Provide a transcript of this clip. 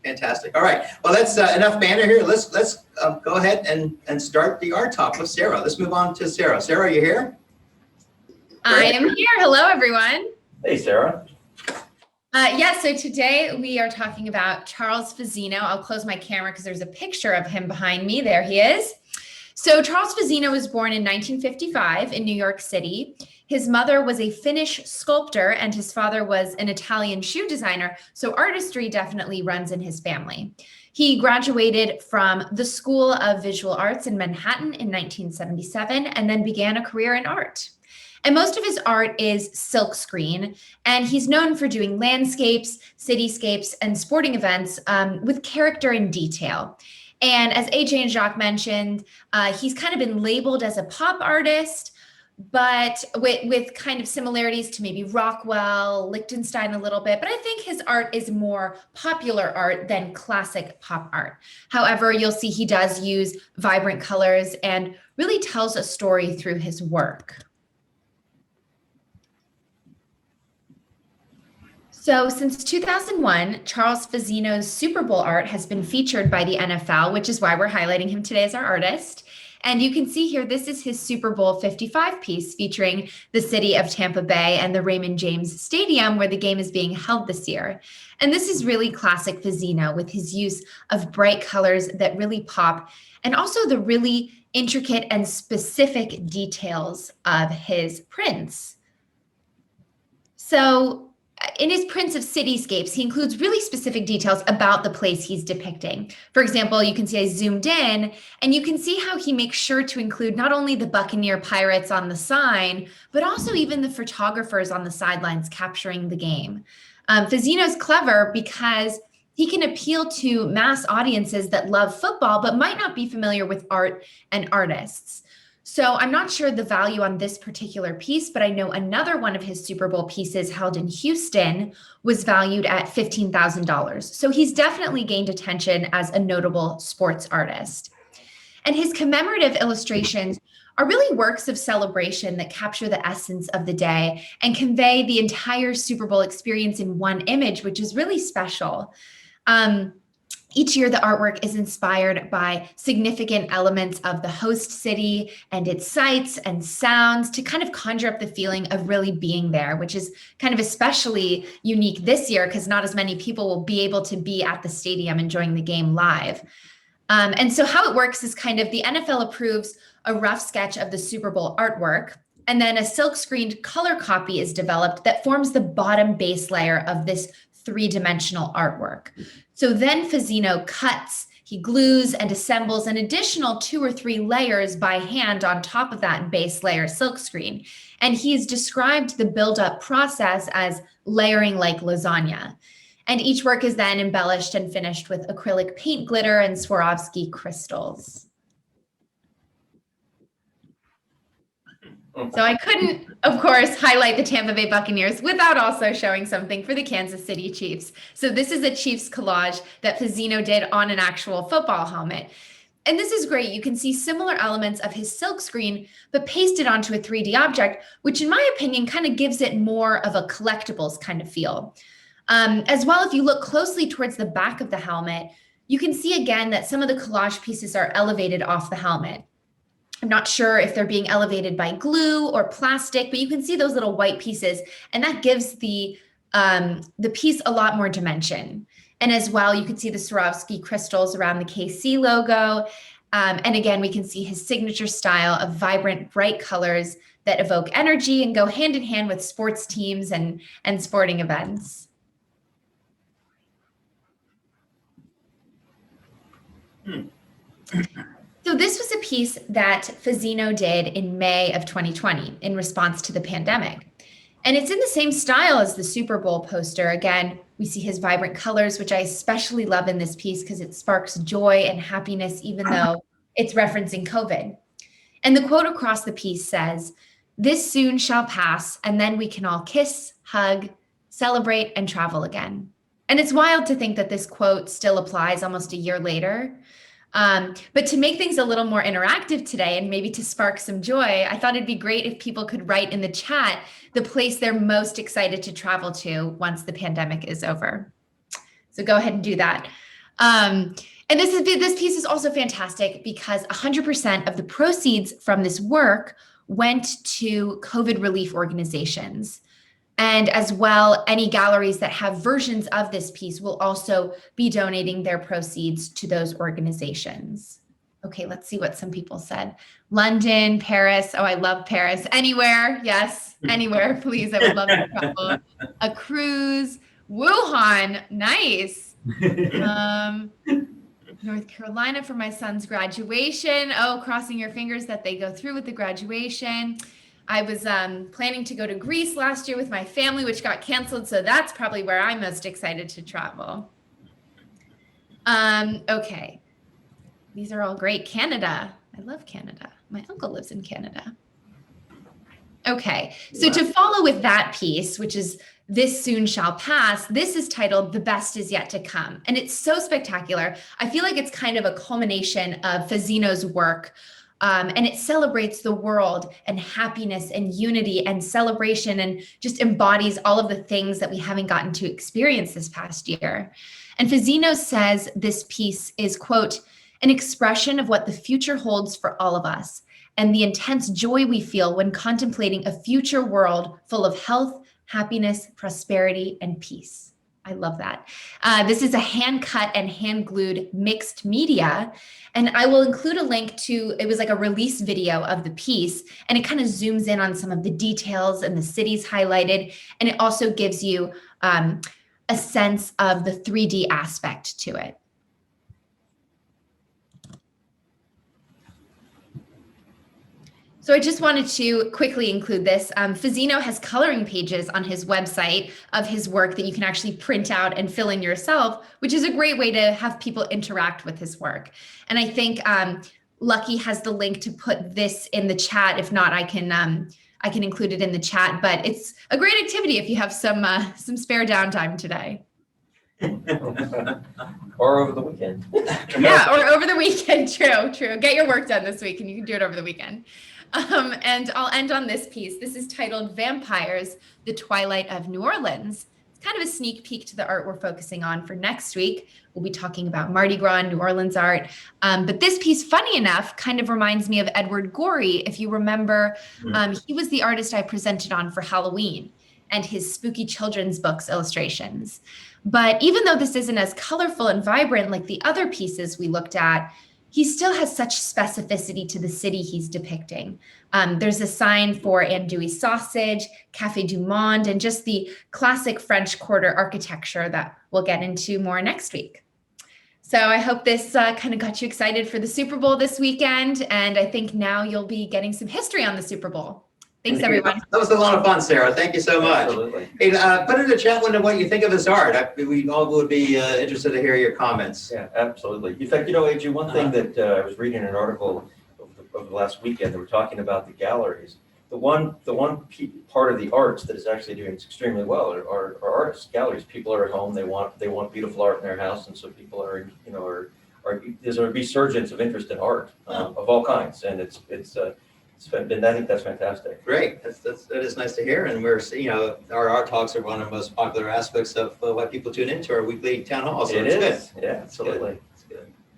Fantastic. All right. Well, that's enough banter here. Let's go ahead and start the art talk with Sarah. Let's move on to Sarah. Sarah, are you here? I am here. Hello, everyone. Hey, Sarah. So today we are talking about Charles Fazzino. I'll close my camera because there's a picture of him behind me. There he is. So Charles Fazzino was born in 1955 in New York City. His mother was a Finnish sculptor and his father was an Italian shoe designer. So artistry definitely runs in his family. He graduated from the School of Visual Arts in Manhattan in 1977 and then began a career in art. And most of his art is silkscreen, and he's known for doing landscapes, cityscapes, and sporting events with character and detail. And as AJ and Jacques mentioned, he's kind of been labeled as a pop artist, but with kind of similarities to maybe Rockwell, Lichtenstein a little bit. But I think his art is more popular art than classic pop art. However, you'll see he does use vibrant colors and really tells a story through his work. So since 2001, Charles Fazzino's Superbowl art has been featured by the NFL, which is why we're highlighting him today as our artist. And you can see here, this is his Super Bowl 55 piece featuring the city of Tampa Bay and the Raymond James Stadium where the game is being held this year. And this is really classic Fazzino with his use of bright colors that really pop and also the really intricate and specific details of his prints. So in his prints of cityscapes, he includes really specific details about the place he's depicting. For example, you can see I zoomed in and you can see how he makes sure to include not only the Buccaneer Pirates on the sign, but also even the photographers on the sidelines capturing the game. Fazzino's clever because he can appeal to mass audiences that love football, but might not be familiar with art and artists. So I'm not sure the value on this particular piece, but I know another one of his Super Bowl pieces held in Houston was valued at $15,000. So he's definitely gained attention as a notable sports artist. And his commemorative illustrations are really works of celebration that capture the essence of the day and convey the entire Super Bowl experience in one image, which is really special. Each year, the artwork is inspired by significant elements of the host city and its sights and sounds to kind of conjure up the feeling of really being there, which is kind of especially unique this year because not as many people will be able to be at the stadium enjoying the game live. And so how it works is kind of the NFL approves a rough sketch of the Super Bowl artwork, and then a silk-screened color copy is developed that forms the bottom base layer of this three-dimensional artwork. So then Fazzino cuts, he glues and assembles an additional 2 or 3 layers by hand on top of that base layer silkscreen. And he's described the build-up process as layering like lasagna. And each work is then embellished and finished with acrylic paint glitter and Swarovski crystals. So I couldn't, of course, highlight the Tampa Bay Buccaneers without also showing something for the Kansas City Chiefs. So this is a Chiefs collage that Fazzino did on an actual football helmet. And this is great. You can see similar elements of his silkscreen, but pasted onto a 3D object, which in my opinion kind of gives it more of a collectibles kind of feel. As well, if you look closely towards the back of the helmet, you can see again that some of the collage pieces are elevated off the helmet. I'm not sure if they're being elevated by glue or plastic, but you can see those little white pieces, and that gives the piece a lot more dimension. And as well, you can see the Swarovski crystals around the KC logo. And again, we can see his signature style of vibrant, bright colors that evoke energy and go hand in hand with sports teams and sporting events. So this was a piece that Fazzino did in May of 2020 in response to the pandemic. And it's in the same style as the Super Bowl poster. Again, we see his vibrant colors, which I especially love in this piece because it sparks joy and happiness, even though it's referencing COVID. And the quote across the piece says, "This soon shall pass, and then we can all kiss, hug, celebrate, and travel again." And it's wild to think that this quote still applies almost a year later. But to make things a little more interactive today and maybe to spark some joy, I thought it'd be great if people could write in the chat the place they're most excited to travel to once the pandemic is over. So go ahead and do that. And this piece is also fantastic because 100% of the proceeds from this work went to COVID relief organizations. And as well, any galleries that have versions of this piece will also be donating their proceeds to those organizations. Okay, let's see what some people said. London, Paris. Oh, I love Paris. Anywhere. Yes, anywhere, please. I would love to travel. A cruise. Wuhan. Nice. North Carolina for my son's graduation. Oh, crossing your fingers that they go through with the graduation. I was planning to go to Greece last year with my family, which got canceled. So that's probably where I'm most excited to travel. Okay. These are all great. Canada. I love Canada. My uncle lives in Canada. Okay. So to follow with that piece, which is This Soon Shall Pass, this is titled The Best Is Yet to Come. And it's so spectacular. I feel like it's kind of a culmination of Fazzino's work. And it celebrates the world and happiness and unity and celebration and just embodies all of the things that we haven't gotten to experience this past year. And Fazzino says this piece is, quote, an expression of what the future holds for all of us and the intense joy we feel when contemplating a future world full of health, happiness, prosperity, and peace. I love that. This is a hand-cut and hand-glued mixed media. And I will include a link to, it was like a release video of the piece, and it kind of zooms in on some of the details and the cities highlighted. And it also gives you a sense of the 3D aspect to it. So I just wanted to quickly include this. Fazzino has coloring pages on his website of his work that you can actually print out and fill in yourself, which is a great way to have people interact with his work. And I think Lucky has the link to put this in the chat. If not, I can include it in the chat. But it's a great activity if you have some spare downtime today. Or over the weekend. Yeah, or over the weekend. True. Get your work done this week, and you can do it over the weekend. And I'll end on this piece. This is titled Vampires, The Twilight of New Orleans. It's kind of a sneak peek to the art we're focusing on for next week. We'll be talking about Mardi Gras and New Orleans art. But this piece, funny enough, kind of reminds me of Edward Gorey. If you remember, he was the artist I presented on for Halloween and his spooky children's books illustrations. But even though this isn't as colorful and vibrant like the other pieces we looked at, he still has such specificity to the city he's depicting. There's a sign for Andouille sausage, Café du Monde, and just the classic French Quarter architecture that we'll get into more next week. So I hope this kind of got you excited for the Super Bowl this weekend. And I think now you'll be getting some history on the Super Bowl. Thanks, everyone. That was a lot of fun, Sarah. Thank you so much. Absolutely. Hey, put in the chat window what you think of this art. We all would be interested to hear your comments. Yeah, absolutely. In fact, AJ, one thing that I was reading an article over the last weekend, they were talking about the galleries. The one part of the arts that is actually doing extremely well are artists, galleries. People are at home. They want beautiful art in their house, and so people are there's a resurgence of interest in art of all kinds, and I think that's fantastic. Great. That is nice to hear. And we're, our art talks are one of the most popular aspects of why people tune into our weekly town hall. So It is. Good. Yeah, absolutely. Good.